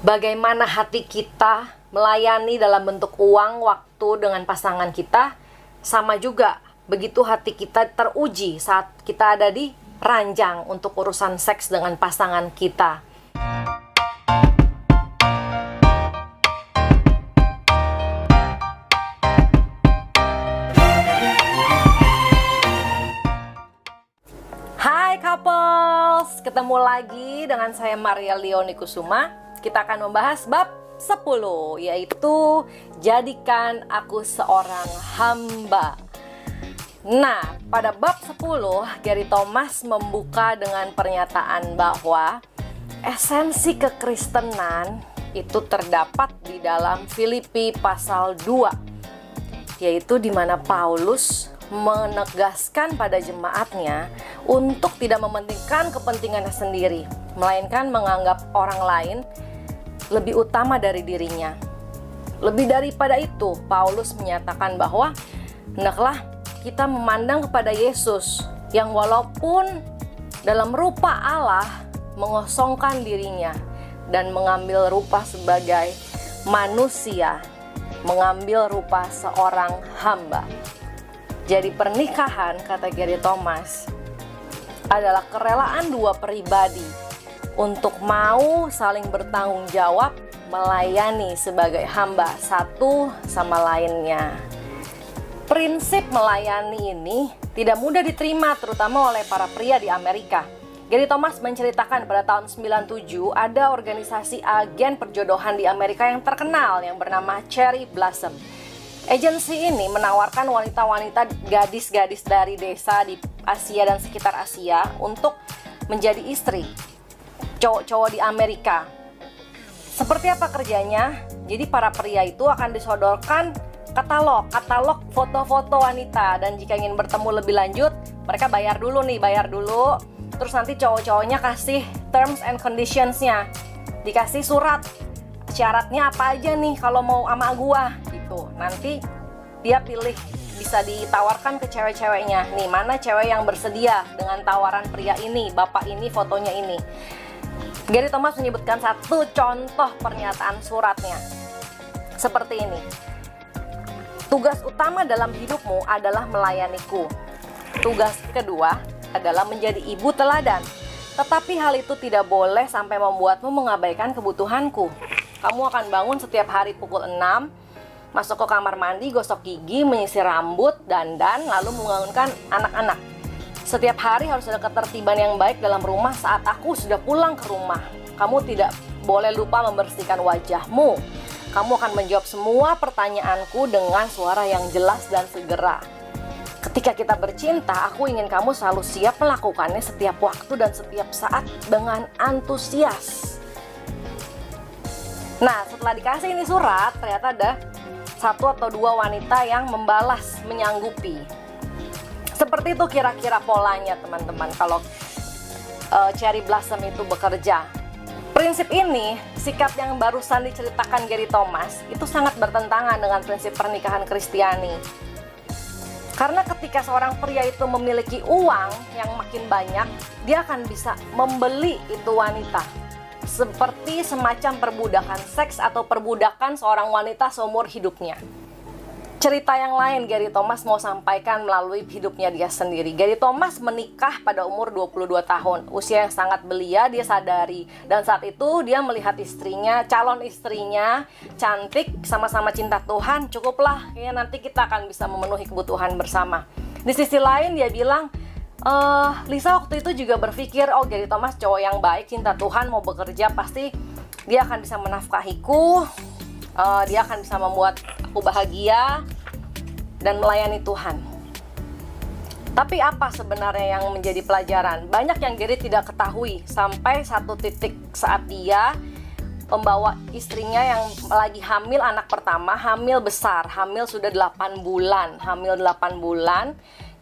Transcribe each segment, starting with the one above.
Bagaimana hati kita melayani dalam bentuk uang, waktu dengan pasangan kita, sama juga begitu hati kita teruji saat kita ada di ranjang untuk urusan seks dengan pasangan kita. Hai couples, ketemu lagi dengan saya Maria Leoni Kusuma. Kita akan membahas bab 10, yaitu jadikan aku seorang hamba. Nah, pada bab 10, Gary Thomas membuka dengan pernyataan bahwa esensi kekristenan itu terdapat di dalam Filipi pasal 2, yaitu di mana Paulus menegaskan pada jemaatnya untuk tidak mementingkan kepentingannya sendiri, melainkan menganggap orang lain lebih utama dari dirinya. Lebih daripada itu, Paulus menyatakan bahwa hendaklah kita memandang kepada Yesus yang walaupun dalam rupa Allah mengosongkan dirinya dan mengambil rupa sebagai manusia, mengambil rupa seorang hamba. Jadi pernikahan, kata Gary Thomas, adalah kerelaan dua pribadi untuk mau saling bertanggung jawab melayani sebagai hamba satu sama lainnya. Prinsip melayani ini tidak mudah diterima terutama oleh para pria di Amerika. Gary Thomas menceritakan pada tahun 97 ada organisasi agen perjodohan di Amerika yang terkenal yang bernama Cherry Blossom. Agensi ini menawarkan wanita-wanita, gadis-gadis dari desa di Asia dan sekitar Asia untuk menjadi istri cowok-cowok di Amerika. Seperti apa kerjanya? Jadi para pria itu akan disodorkan katalog foto-foto wanita, dan jika ingin bertemu lebih lanjut, mereka bayar dulu. Terus nanti cowok-cowoknya kasih terms and conditionsnya, dikasih surat syaratnya apa aja nih kalau mau sama gua gitu. Nanti dia pilih, bisa ditawarkan ke cewek-ceweknya, nih mana cewek yang bersedia dengan tawaran pria ini, bapak ini, fotonya ini. Gary Thomas menyebutkan satu contoh pernyataan suratnya seperti ini: tugas utama dalam hidupmu adalah melayaniku. Tugas kedua adalah menjadi ibu teladan. Tetapi hal itu tidak boleh sampai membuatmu mengabaikan kebutuhanku. Kamu akan bangun setiap hari pukul 6, masuk ke kamar mandi, gosok gigi, menyisir rambut, dandan, lalu membangunkan anak-anak. Setiap hari harus ada ketertiban yang baik dalam rumah saat aku sudah pulang ke rumah. Kamu tidak boleh lupa membersihkan wajahmu. Kamu akan menjawab semua pertanyaanku dengan suara yang jelas dan segera. Ketika kita bercinta, aku ingin kamu selalu siap melakukannya setiap waktu dan setiap saat dengan antusias. Nah, setelah dikasih ini surat, ternyata ada satu atau dua wanita yang membalas, menyanggupi. Seperti itu kira-kira polanya, teman-teman, kalau Cherry Blossom itu bekerja. Prinsip ini, sikap yang barusan diceritakan Gary Thomas, itu sangat bertentangan dengan prinsip pernikahan Kristiani. Karena ketika seorang pria itu memiliki uang yang makin banyak, dia akan bisa membeli itu wanita. Seperti semacam perbudakan seks atau perbudakan seorang wanita seumur hidupnya. Cerita yang lain Gary Thomas mau sampaikan melalui hidupnya dia sendiri. Gary Thomas menikah pada umur 22 tahun, usia yang sangat belia, dia sadari. Dan saat itu dia melihat istrinya, calon istrinya, cantik, sama-sama cinta Tuhan, cukuplah, ya nanti kita akan bisa memenuhi kebutuhan bersama. Di sisi lain dia bilang, Lisa waktu itu juga berpikir, oh Gary Thomas cowok yang baik, cinta Tuhan, mau bekerja, pasti dia akan bisa menafkahiku, dia akan bisa membuat aku bahagia dan melayani Tuhan. Tapi apa sebenarnya yang menjadi pelajaran? Banyak yang Gary tidak ketahui sampai satu titik saat dia membawa istrinya yang lagi hamil anak pertama, hamil besar, hamil sudah 8 bulan,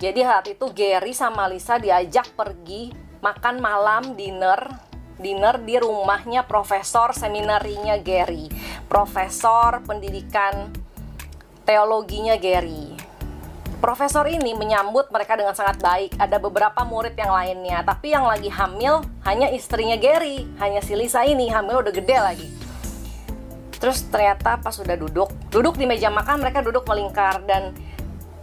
Jadi saat itu Gary sama Lisa diajak pergi makan malam, dinner di rumahnya profesor seminarinya Gary, profesor pendidikan teologinya Gary. Profesor ini menyambut mereka dengan sangat baik. Ada beberapa murid yang lainnya, tapi yang lagi hamil hanya istrinya Gary, hanya si Lisa ini, hamil udah gede lagi. Terus ternyata pas sudah duduk di meja makan, mereka duduk melingkar, dan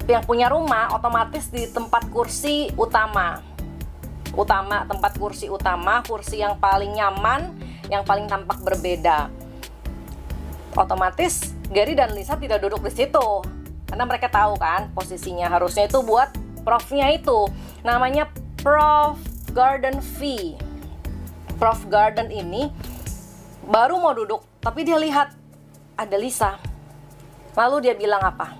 yang punya rumah otomatis di tempat kursi utama, tempat kursi utama, kursi yang paling nyaman, yang paling tampak berbeda. Otomatis Gary dan Lisa tidak duduk di situ karena mereka tahu kan posisinya harusnya itu buat profnya itu. Namanya Prof Garden V. Prof Garden ini baru mau duduk, tapi dia lihat ada Lisa. Lalu dia bilang apa?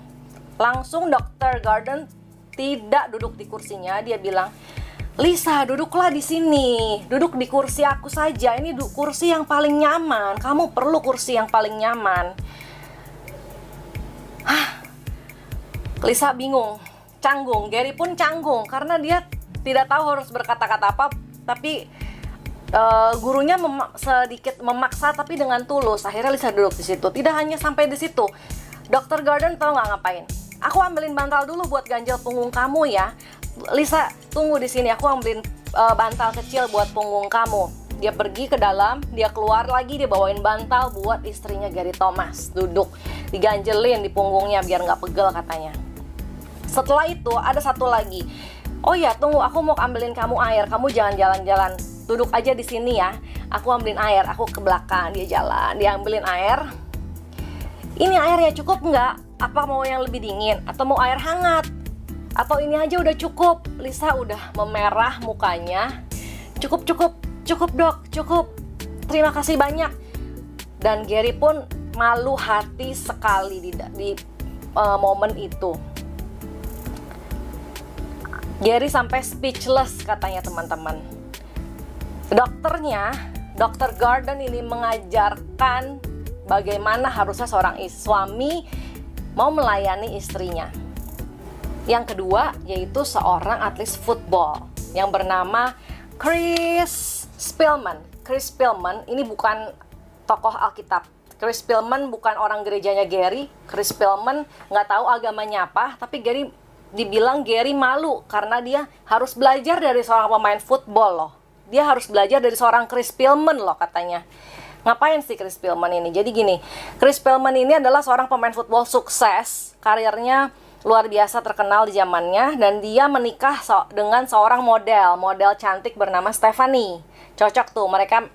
Langsung Dr. Garden tidak duduk di kursinya. Dia bilang, Lisa, duduklah di sini. Duduk di kursi aku saja. Ini kursi yang paling nyaman. Kamu perlu kursi yang paling nyaman. Lisa bingung, canggung. Gary pun canggung karena dia tidak tahu harus berkata-kata apa. Tapi gurunya sedikit memaksa tapi dengan tulus. Akhirnya Lisa duduk di situ. Tidak hanya sampai di situ, Dr. Garden tahu nggak ngapain? Aku ambilin bantal dulu buat ganjel punggung kamu ya. Lisa, tunggu di sini. Aku ambilin bantal kecil buat punggung kamu. Dia pergi ke dalam, dia keluar lagi, dia bawain bantal buat istrinya Gary Thomas. Duduk, diganjelin di punggungnya biar nggak pegel katanya. Setelah itu ada satu lagi. Oh ya, tunggu, aku mau ambilin kamu air. Kamu jangan jalan-jalan. Duduk aja di sini ya. Aku ambilin air. Aku ke belakang, dia jalan, dia ambilin air. Ini airnya cukup nggak? Apa mau yang lebih dingin? Atau mau air hangat? Atau ini aja udah cukup? Lisa udah memerah mukanya. Cukup dok, cukup. Terima kasih banyak. Dan Gary pun malu hati sekali di momen itu. Gary sampai speechless katanya teman-teman. Dokternya, Dr. Garden ini mengajarkan bagaimana harusnya seorang suami mau melayani istrinya. Yang kedua yaitu seorang atlet football yang bernama Chris Spielman. Chris Spielman ini bukan tokoh Alkitab. Chris Spielman bukan orang gerejanya Gary. Chris Spielman nggak tahu agamanya apa, tapi dibilang Gary malu karena dia harus belajar dari seorang pemain football loh. Dia harus belajar dari seorang Chris Spielman loh katanya. Ngapain sih Chris Spielman ini? Jadi gini, Chris Spielman ini adalah seorang pemain football sukses. Karirnya luar biasa terkenal di zamannya. Dan dia menikah dengan seorang model cantik bernama Stephanie. Cocok tuh, mereka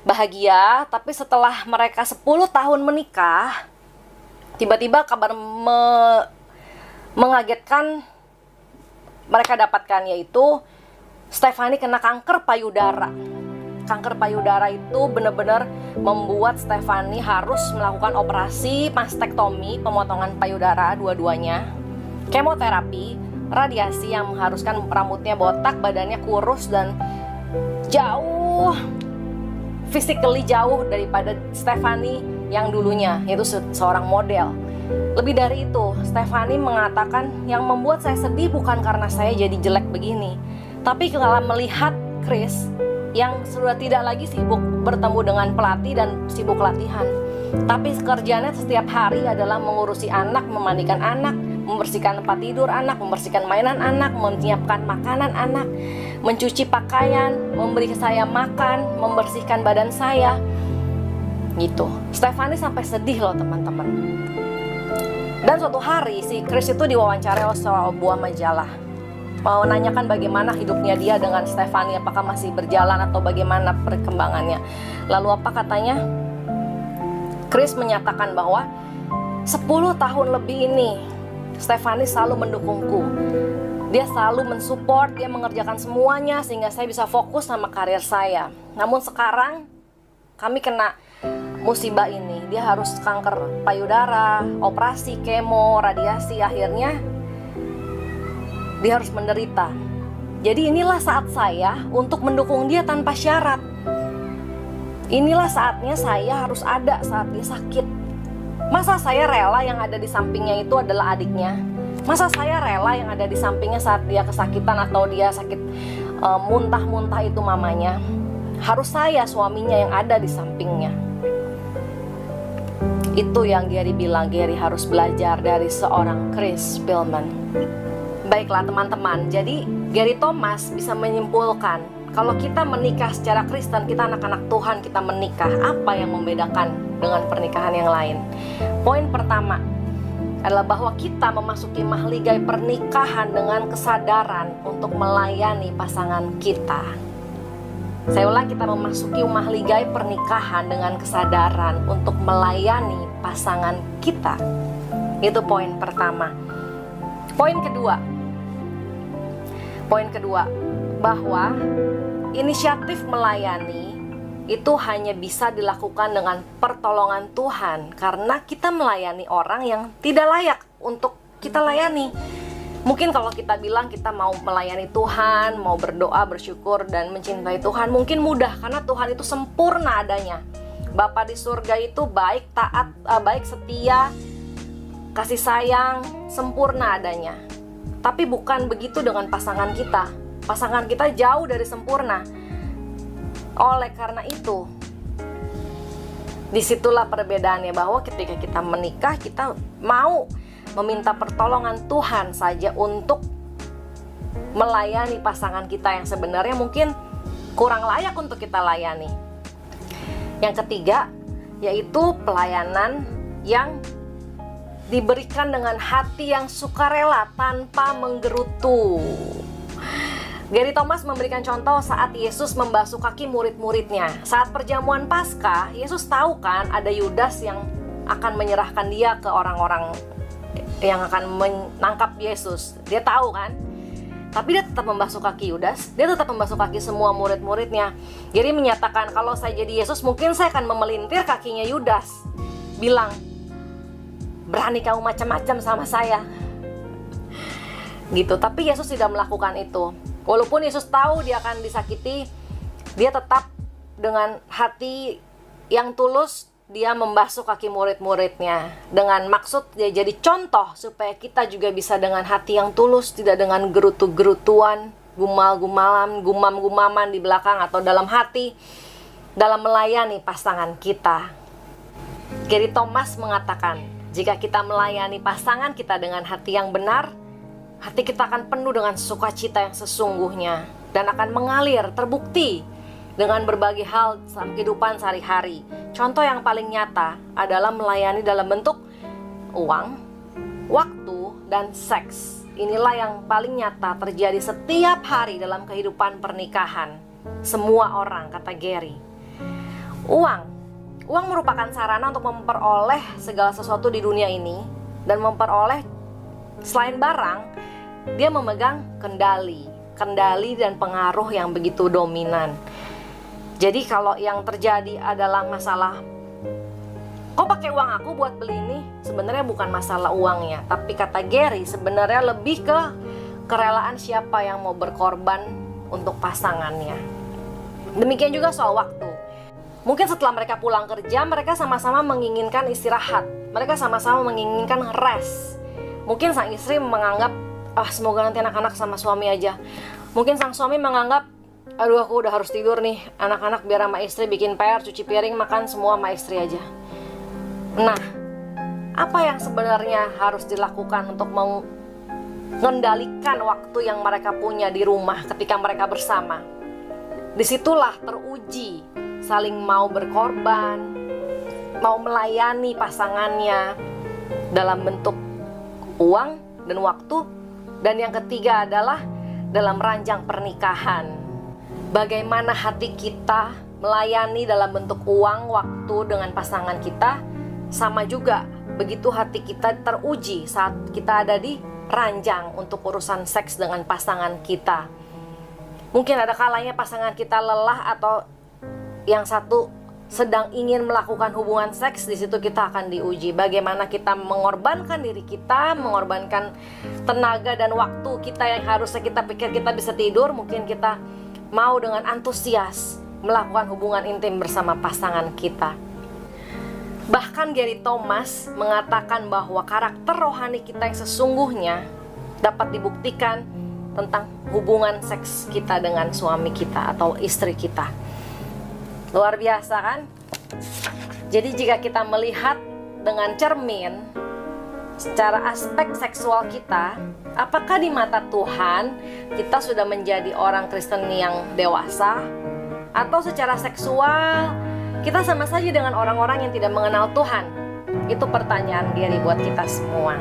bahagia. Tapi setelah mereka 10 tahun menikah, tiba-tiba kabar mengagetkan mereka dapatkan, yaitu Stephanie kena kanker payudara. Kanker payudara itu benar-benar membuat Stephanie harus melakukan operasi mastektomi, pemotongan payudara dua-duanya, kemoterapi, radiasi yang mengharuskan rambutnya botak, badannya kurus, dan jauh physically jauh daripada Stephanie yang dulunya, yaitu seorang model. Lebih dari itu, Stephanie mengatakan yang membuat saya sedih bukan karena saya jadi jelek begini, tapi kalau melihat Chris yang sudah tidak lagi sibuk bertemu dengan pelatih dan sibuk latihan, tapi kerjanya setiap hari adalah mengurusi anak, memandikan anak, membersihkan tempat tidur anak, membersihkan mainan anak, menyiapkan makanan anak, mencuci pakaian, memberi saya makan, membersihkan badan saya gitu. Stephanie sampai sedih loh teman-teman. Dan suatu hari si Chris itu diwawancarai oleh sebuah majalah, mau nanyakan bagaimana hidupnya dia dengan Stephanie, apakah masih berjalan atau bagaimana perkembangannya. Lalu apa katanya? Chris menyatakan bahwa 10 tahun lebih ini Stephanie selalu mendukungku. Dia selalu mensupport, dia mengerjakan semuanya sehingga saya bisa fokus sama karir saya. Namun sekarang kami kena musibah ini. Dia harus kanker payudara, operasi, kemo, radiasi, akhirnya dia harus menderita. Jadi inilah saat saya untuk mendukung dia tanpa syarat. Inilah saatnya saya harus ada saat dia sakit. Masa saya rela yang ada di sampingnya itu adalah adiknya? Masa saya rela yang ada di sampingnya saat dia kesakitan atau dia sakit muntah-muntah itu mamanya? Harus saya suaminya yang ada di sampingnya. Itu yang Gary bilang, Gary harus belajar dari seorang Chris Spielman. Baiklah teman-teman, jadi Gary Thomas bisa menyimpulkan kalau kita menikah secara Kristen, kita anak-anak Tuhan, kita menikah, apa yang membedakan dengan pernikahan yang lain. Poin pertama adalah bahwa kita memasuki mahligai pernikahan dengan kesadaran untuk melayani pasangan kita. Saya ulang, kita memasuki mahligai pernikahan dengan kesadaran untuk melayani pasangan kita. Itu poin pertama. Poin kedua, bahwa inisiatif melayani itu hanya bisa dilakukan dengan pertolongan Tuhan, karena kita melayani orang yang tidak layak untuk kita layani. Mungkin kalau kita bilang kita mau melayani Tuhan, mau berdoa, bersyukur, dan mencintai Tuhan, mungkin mudah karena Tuhan itu sempurna adanya. Bapa di surga itu baik, taat, baik, setia, kasih sayang, sempurna adanya. Tapi bukan begitu dengan pasangan kita. Pasangan kita jauh dari sempurna. Oleh karena itu, disitulah perbedaannya, bahwa ketika kita menikah, kita mau meminta pertolongan Tuhan saja untuk melayani pasangan kita yang sebenarnya mungkin kurang layak untuk kita layani. Yang ketiga, yaitu pelayanan yang diberikan dengan hati yang sukarela tanpa menggerutu. Gary Thomas memberikan contoh saat Yesus membasuh kaki murid-muridnya. Saat perjamuan Paskah, Yesus tahu kan ada Yudas yang akan menyerahkan dia ke orang-orang yang akan menangkap Yesus. Dia tahu kan? Tapi dia tetap membasuh kaki Yudas. Dia tetap membasuh kaki semua murid-muridnya. Gary menyatakan, kalau saya jadi Yesus, mungkin saya akan memelintir kakinya Yudas. Bilang, berani kamu macam-macam sama saya. Gitu. Tapi Yesus tidak melakukan itu. Walaupun Yesus tahu dia akan disakiti, dia tetap dengan hati yang tulus, dia membasuh kaki murid-muridnya. Dengan maksud dia jadi contoh supaya kita juga bisa dengan hati yang tulus, tidak dengan gerutu-gerutuan, gumal-gumalan, gumam-gumaman di belakang atau dalam hati, dalam melayani pasangan kita. Gary Thomas mengatakan, jika kita melayani pasangan kita dengan hati yang benar, hati kita akan penuh dengan sukacita yang sesungguhnya dan akan mengalir, terbukti dengan berbagai hal dalam kehidupan sehari-hari. Contoh yang paling nyata adalah melayani dalam bentuk uang, waktu, dan seks. Inilah yang paling nyata terjadi setiap hari dalam kehidupan pernikahan semua orang, kata Gary. Uang merupakan sarana untuk memperoleh segala sesuatu di dunia ini, dan memperoleh selain barang, dia memegang kendali dan pengaruh yang begitu dominan. Jadi kalau yang terjadi adalah masalah, kok pakai uang aku buat beli ini? Sebenarnya bukan masalah uangnya, tapi kata Gary, sebenarnya lebih ke kerelaan siapa yang mau berkorban untuk pasangannya. Demikian juga soal waktu. Mungkin setelah mereka pulang kerja, mereka sama-sama menginginkan istirahat. Mereka sama-sama menginginkan rest. Mungkin sang istri menganggap, semoga nanti anak-anak sama suami aja. Mungkin sang suami menganggap, aduh aku udah harus tidur nih, anak-anak biar sama istri bikin PR, cuci piring, makan semua sama istri aja. Nah, apa yang sebenarnya harus dilakukan untuk mengendalikan waktu yang mereka punya di rumah ketika mereka bersama? Disitulah teruji saling mau berkorban, mau melayani pasangannya dalam bentuk uang dan waktu. Dan yang ketiga adalah dalam ranjang pernikahan. Bagaimana hati kita melayani dalam bentuk uang, waktu dengan pasangan kita. Sama juga begitu hati kita teruji saat kita ada di ranjang untuk urusan seks dengan pasangan kita. Mungkin ada kalanya pasangan kita lelah atau yang satu sedang ingin melakukan hubungan seks. Di situ kita akan diuji bagaimana kita mengorbankan diri kita, mengorbankan tenaga dan waktu kita yang harusnya kita pikir kita bisa tidur. Mungkin kita mau dengan antusias melakukan hubungan intim bersama pasangan kita. Bahkan Gary Thomas mengatakan bahwa karakter rohani kita yang sesungguhnya dapat dibuktikan tentang hubungan seks kita dengan suami kita atau istri kita. Luar biasa kan? Jadi jika kita melihat dengan cermin secara aspek seksual kita, apakah di mata Tuhan kita sudah menjadi orang Kristen yang dewasa? Atau secara seksual kita sama saja dengan orang-orang yang tidak mengenal Tuhan? Itu pertanyaan diri buat kita semua.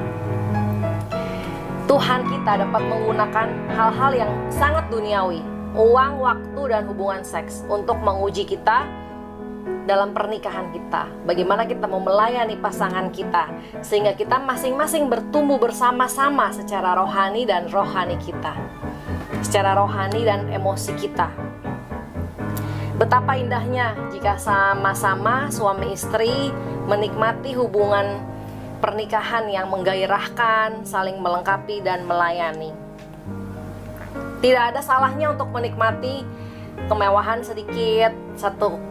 Tuhan kita dapat menggunakan hal-hal yang sangat duniawi, uang, waktu, dan hubungan seks untuk menguji kita dalam pernikahan kita. Bagaimana kita mau melayani pasangan kita sehingga kita masing-masing bertumbuh bersama-sama secara rohani dan rohani kita, secara rohani dan emosi kita. Betapa indahnya jika sama-sama suami istri menikmati hubungan pernikahan yang menggairahkan, saling melengkapi dan melayani. Tidak ada salahnya untuk menikmati kemewahan sedikit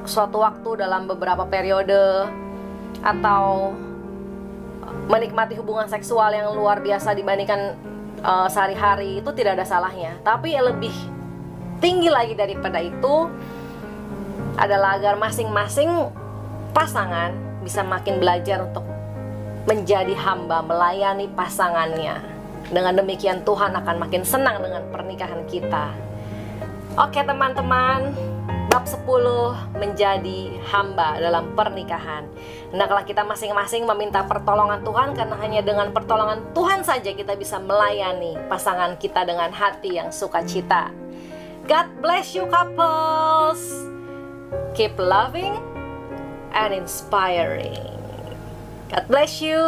suatu waktu dalam beberapa periode, atau menikmati hubungan seksual yang luar biasa dibandingkan sehari-hari. Itu tidak ada salahnya. Tapi yang lebih tinggi lagi daripada itu adalah agar masing-masing pasangan bisa makin belajar untuk menjadi hamba, melayani pasangannya. Dengan demikian Tuhan akan makin senang dengan pernikahan kita. Oke teman-teman, bab 10, menjadi hamba dalam pernikahan. Hendaklah kita masing-masing meminta pertolongan Tuhan, karena hanya dengan pertolongan Tuhan saja kita bisa melayani pasangan kita dengan hati yang sukacita. God bless you couples. Keep loving and inspiring. God bless you.